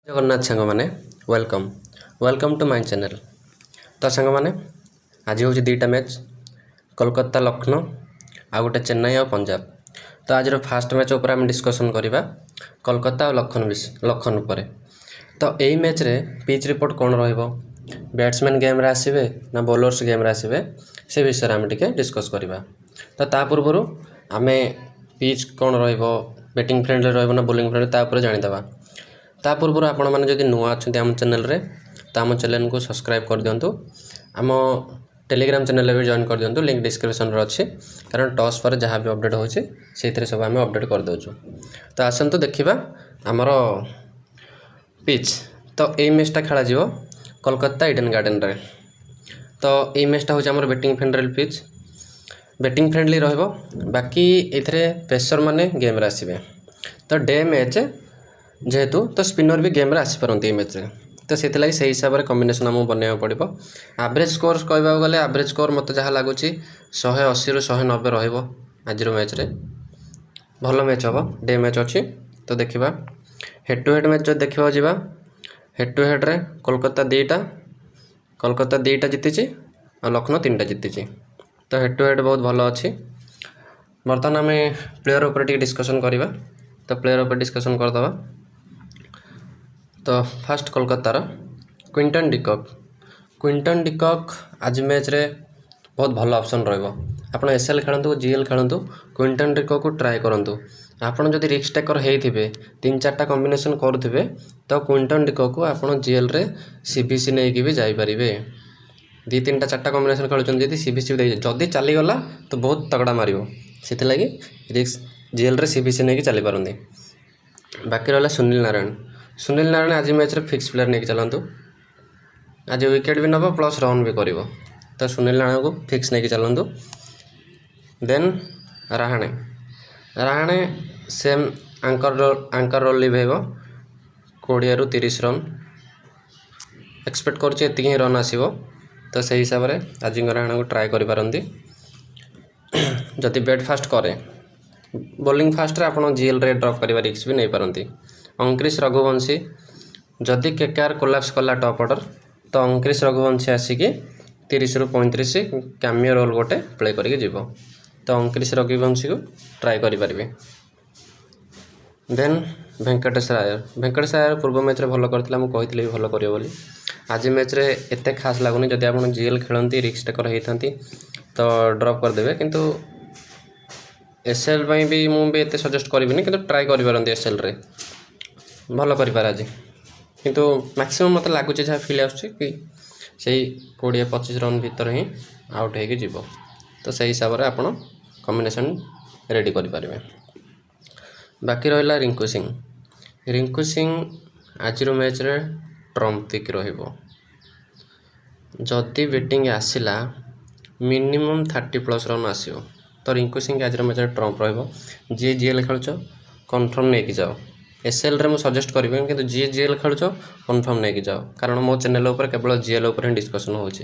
Jagannath song मैंने welcome welcome to my channel. तो song मैंने आज हूँ दुईटा मैच कोलकाता लखनऊ आ गोटे चेन्नई और पंजाब। तो आज फास्ट मैच उपर आम डिस्कसन करवा कोलकाता और लखनऊ पर। तो यही मैच रे पिच रिपोर्ट कौन रहिबो, बैट्समैन गेम रे आसीबे ना बॉलर्स गेम रे आसीबे, से विषय आम टिके डिस्कस करवा। तो ता पूर्व आमे पिच कौन रहिबो, बैटिंग फ्रेंडली रहिबो ना बॉलिंग फ्रेंडली, ता ऊपर जानिदबा। ता पूर्व आपण मैंने जदि नुआ अच्छा आम चैनल रे तो आम चैनल को सब्सक्राइब कर दिंतु। आम टेलीग्राम चैनल भी जॉइन कर दिंतु, लिंक डिस्क्रिप्शन रे अच्छी। कारण टॉस पर जहाँ भी अपडेट होचे से सब आम अपडेट कर दउछु। तो आसंतु देखिबा आमर पिच। तो यही मैचटा खेला जीवो कोलकाता ईडन गार्डन रे। तो यही मैचटा होचे आमर batting friendly pitch, batting friendly रहिबो। बाकी एथरे पेसर माने गेम रे आसीबे। तो डे मैच जेहेतु तो स्पिनर भी गेम रे आसी परंती मैच रे। तो से हिसाब से कॉम्बिनेशन आमको बनवा पड़ो। एवरेज स्कोर कहवा गले एवरेज स्कोर मत जहाँ लगुच 180 ରୁ 190 रहिबो आज मैच रे। भल मैच हम डे मैच अच्छी। तो देखा हेड टू हेड मैच जो देखा जा हेड टू हेड रे कोलकाता दुईटा जीति और लखनऊ 3टा जीति। तो हेड टू हेड बहुत भल अच्छी। बर्तमान आम प्लेयर उपर डिस्कसन करवा। तो प्लेयर उपर डिस्कसन करदे। तो फास्ट कोलकातार क्विंटन डिकॉक आज मैच रे बहुत भल ऑप्शन रहिबो। आपण एसएल खेलतु जीएल खेलतु क्विंटन डिकॉक को ट्राए करंतु। आपण जदि रिस्क टेकर हेइथिबे 3-4टा कॉम्बिनेशन करुथिबे तो क्विंटन डिकॉक को आपण जीएल रे सीबीसी नेकी भी जाई परिबे। 2-3-4टा कॉम्बिनेशन खेलुचन जदि सीबीसी दे जदि चली गला तो बहुत तगड़ा मारिबो। सेति लागि रिस्क जीएल रे सीबीसी नेकी चली पारंदी। बाकी रहला सुनील नारायण आज मैच रे फिक्स प्लेयर नहीं चलतु। आज विकेट भी नब प्लस रन भी कर। तो सुनील नारायण को फिक्स नहीं चलतु। देन राहाणे सेम आंकर रोल लिभेब 20 ରୁ 30 रन एक्सपेक्ट करती रन आसो। तो से हिसाब से आज राहाणे को ट्राए करें। जदि बैट फास्ट करे बॉलिंग फास्ट आप जीएल रे ड्रॉप कर रिस्क भी नहीं पारती। अंक्रिश रघुवंशी जदि केकेआर कोलाप्स कला टॉप ऑर्डर तो अंक्रिश रघुवंशी आसिक 30 ରୁ 35 कैमियो रोल गोटे प्ले करके जीव। तो अंक्रिश रघुवंशी को ट्राए करें। देन वेंकटेश आयर पूर्व मैच रे भल करथिला, मु कहितले भी भल करियो बोली। आज मैच रे एते खास लागुनी। जदि आपण जीएल खेलंती रिस्क टेकर हेइथांती तो ड्रॉप कर देबे। किंतु एसएल भी मुझे एत सजेस्ट करी कि ट्राए कर एसएल रे भल कर आज। किंतु मैक्सिमम मत लगुच जहाँ फिल आसुची कि सही 20-25 रन भीतर ही आउट होगी जीव। तो सही हिसाब से आप कॉम्बिनेशन रेडी करें। बाकी रहा रिंकू सिंह आज मैच रे ट्रम्प पिक रहिबो। जदि बैटिंग आसिला मिनिमम 30+ रन आसियो। तो रिंकू सिंह आज मैच रे ट्रम्प रहिबो। जी जीएल खेलुच कन्फर्म नहीं जाओ। एसएल रे मु सजेस्ट करी कि जी जीएल खेलुच कन्फर्म नहीं जाओ। कारण मो चैनल उपर केवल जीएल उपर डिस्कसन होची।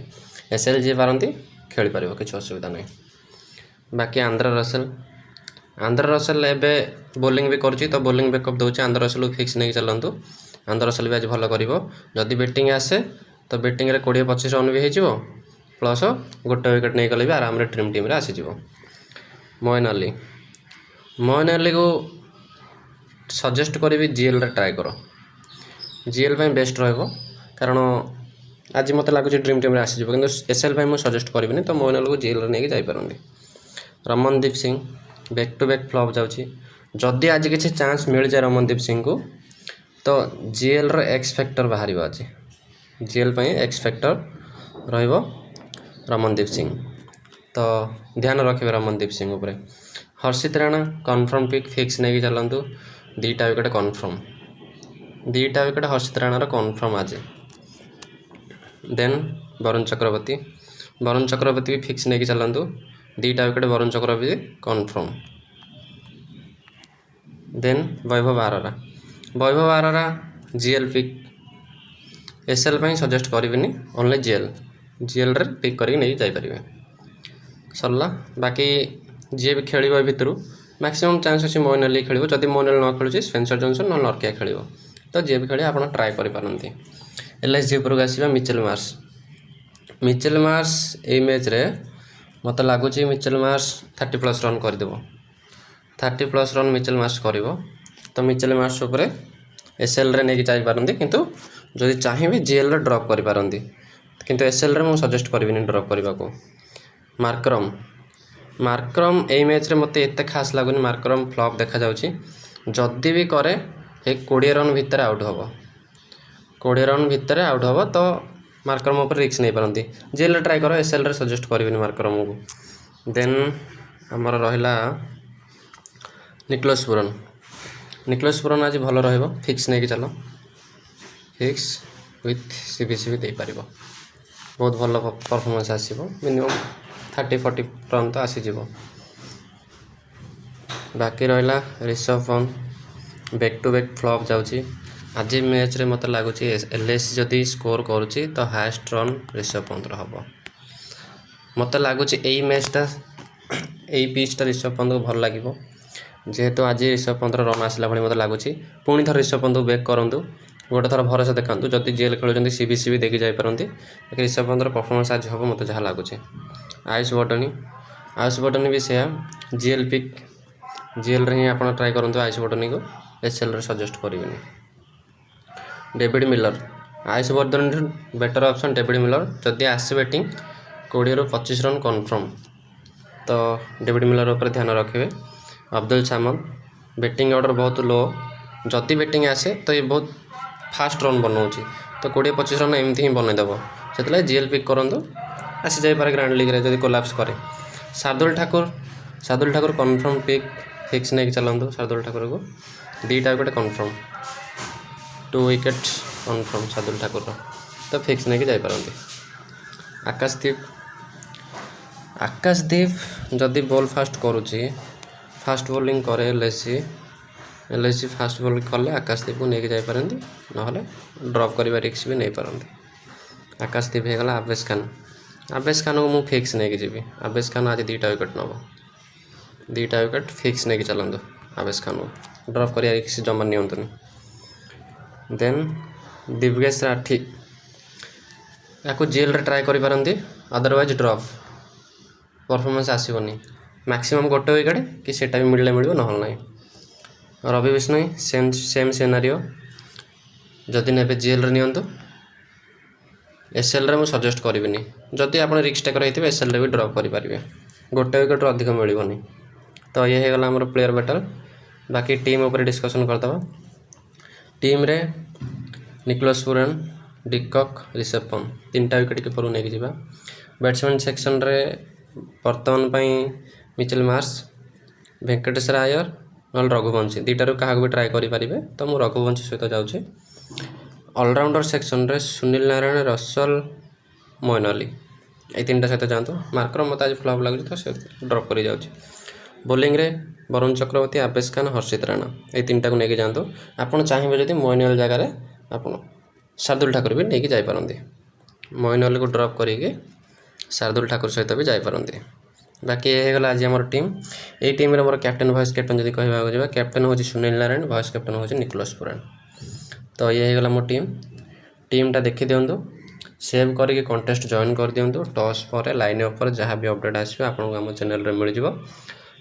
एसएल जी पारती खेल पार किसी असुविधा नहीं। बाकी आंध्र रसेल एबे बॉलिंग भी करुच्ची। तो बॉलिंग बैकअप दूचे आंध्र रसेल को फिक्स नहीं चलतु। आंध्र रसेल भी आज भल कर। जदि बैटिंग आसे तो बैटिंग रे 20-25 रन भी हो प्लस गोटे विकेट नहीं गले भी आराम रे ड्रीम टीम रे आसीज। मोइन अली को सजेस्ट करी जीएल रे ट्राए कर। जीएल बेस्ट रहिबो। कारण आज मत लगुच ड्रीम टीम रे आसीज कि एसएल मुझे सजेस्ट करी। तो मोइन अली को जीएल रे नहीं जापारती। Ramandeep Singh back to back flop जाउची। जदि आज किसी चांस मिल जाए रमनदीप सिंह को तो जीएल रो एक्स फैक्टर बाहर आज। जीएल एक्स फैक्टर रहिबो रमनदीप सिंह। तो ध्यान रखिए रमनदीप सिंह उपर। हर्षित राणा कन्फर्म पिक फिक्स नहीं चलतु। 2टा विकेट कन्फर्म, 2टा विकेट हर्षित राणार कन्फर्म आज। देन वरुण चक्रवर्ती भी फिक्स नहीं चलतु। 2टा wicket Varun Chakravarthy confirm. Then वैभव Arora GL pick. SL suggest करी ओनली जीएल रे पिक करके नहीं जापारे सरला। बाकी जी भी खेल भितर मैक्सिमम चांस अच्छे मोइन अली खेल। जदि मोइन अली न खेलुची स्पेंसर जॉनसन ना नरकिया खेल। तो जी भी खेल आप ट्राए करपारती। LSG उपरକୁ ଆସିବା मिचेल मार्श ए मैच रे मत लगुच मिचेल मार्श 30+ रन करदेव 30+ रन मिचेल मार्श कर तो मिचेल मार्श उपरे SL रे नहीं जापारती किंतु जदि चाहिए GL रे ड्रॉप करपारती किंतु SL रे मुझे सजेस्ट करी ड्रॉप करने को। मार्क्रम ए मैच रे मत एत खास लगुनि। मार्क्रम फ्लॉप देखा जाउछि जदि भी करे 20 रन भितर आउट हम 20 रन भितर आउट हम तो मार्क्रम उपर रिस्क नहीं पारती। GL रे ट्राई कर SL रे सजेस्ट करी मार्क्रम को। देन आमर रहा निकोलस पुरन आज भल रहिबो फिक्स नहीं कि चलो फिक्स विथ CBC भी दे पारिबो बहुत भल परफॉर्मेंस आसीबो मिनिमम 30-40 रन तो आसीज। बाकी रहा Rishabh Pant back to back flop जाउची। आज मैच रे मत लगुच LSG जदि स्कोर करुच्ची तो हाएस्ट रन ऋषभ पंत हम मत लगुच यही मैचटा यही पिचटा ऋषभ पंत को भल लगे जेहेतु आज ऋषभ पंत रन आसला भाई मत लगुच। पुणी थर ऋषभ पंत को बैक करूँ गोटे थर भरोसा देखा जदि GL खेलुं CBC भी देखी जापरती ऋषभ पंतर परफॉर्मेंस आज हम मत जहाँ लगुच। आयुष बटनी भी से GL पिक GL रे ही आप ट्राए करूँ आयुष बटनी को SL रे सजेस्ट करेंगे। David Miller Ayush Badoni better option David Miller जदि आसे बैटिंग 20 ରୁ 25 रन कन्फर्म तो डेविड मिलर ऊपर ध्यान रखिए। अब्दुल सामद बैटिंग ऑर्डर बहुत लो जदि बैटिंग आसे तो ये बहुत फास्ट रन बनाऊँच तो 20-25 रन एमती ही बनईदेव से GL पिक करूँ आसी जापे ग्रांड लीग रे जदि कोलैप्स करे। Shardul Thakur confirm pick fix नहीं चलतु शार्दुल ठाकुर को 2टा wicket confirm 2 wicket confirm Shardul Thakur तो फिक्स नहीं जापरती। आकाशदीप जदि बॉल फास्ट करुच्ची फास्ट बॉलिंग करे LSG फास्ट बॉलिंग कले आकाशदीप को लेकिन जापरती ना ड्रॉप करने रिस्क भी नहीं पारती। आकाशदीप हो गला आवेश खान को मुझे फिक्स नहीं जी। आवेश खान आज 2टा विकेट नब 2टा विकेट फिक्स नहीं चलतु आवेश खान को ड्रॉप कर रिस्क जमा नियंतुनि। देन दिव्येश राठी या GL रे ट्राए करपारती अदरवाइज ड्रॉप परफॉर्मेंस आसबनी मैक्सिमम गोटे विकेट कि सेटा भी मिलले मिल ना ना। रवि बिश्नोई सेम सिनारियो जदि ने GL रे नियंतु SL रे मुझे सजेस्ट करिविनी जदि आप रिस्क टेकर होइथिबे SL रे भी ड्रॉप करेंगे गोटे विकेट अधिक मिलनी। तो ये होगा आमर प्लेयर बैटल। बाकी टीम उपर डिस्कसन करदे। टीम रे Nicholas Pooran de Kock Rishabh Pant 3टा विकेट कीपर नहीं जावा। बैट्समैन सेक्शन रे वर्तमान मिचेल मार्श वेंकटेश्वर अय्यर ना रघुवंशी 2टारू क्या भी ट्राए करेंगे तो मुझे रघुवंशी सहित जाऊँगी। ऑलराउंडर सेक्शन रे सुनील नारायण रसल मोइन अली ये 3टा सहित जातु। मार्क्रम मत आज फ्लॉप लगे तो ड्रॉप कर जाऊँगी। बोलिंग रे वरुण चक्रवर्ती आवेश खान हर्षित राणा ये 3टा को लेकिन जातु। आपड़ चाहिए जब मोइन अली जगह आप शार्दुल ठाकुर भी नहीं जापरती मोइन अली को ड्रॉप करके शार्दुल ठाकुर सहित भी जापरती। बाकी ये गला आज आम टीम ये टीम मोर कैप्टेन वाइस कैप्टेन जब कह कैप्टेन हूँ सुनील नारायण वाइस कैप्टेन हूँ निकोलस पुराण। तो ये गला मो टीमटा देखी दिंतु सेव करके कंटेस्ट जॉइन कर दिंतु टॉस पर लाइन अप पर जहाँ भी अपडेट आसो आपको आम चैनल मिल जाव।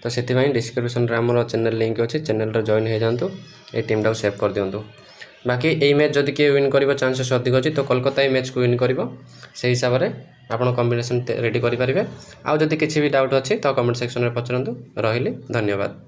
तो से डिस्क्रिप्शन में आम चैनल लिंक अच्छे चैनल जॉइन हो जातु ये टीमटा को सेव कर दिंतु। बाकी यही मैच जदि किए विन कर चांसेस अधिक अच्छी तो कोलकाता ये मैच को विन कर से हिसाब से आप कॉम्बिनेशन रेडी करेंगे। आउ जदि किसी भी डाउट अच्छी तो कमेंट सेक्शन में पचारतु। रही धन्यवाद।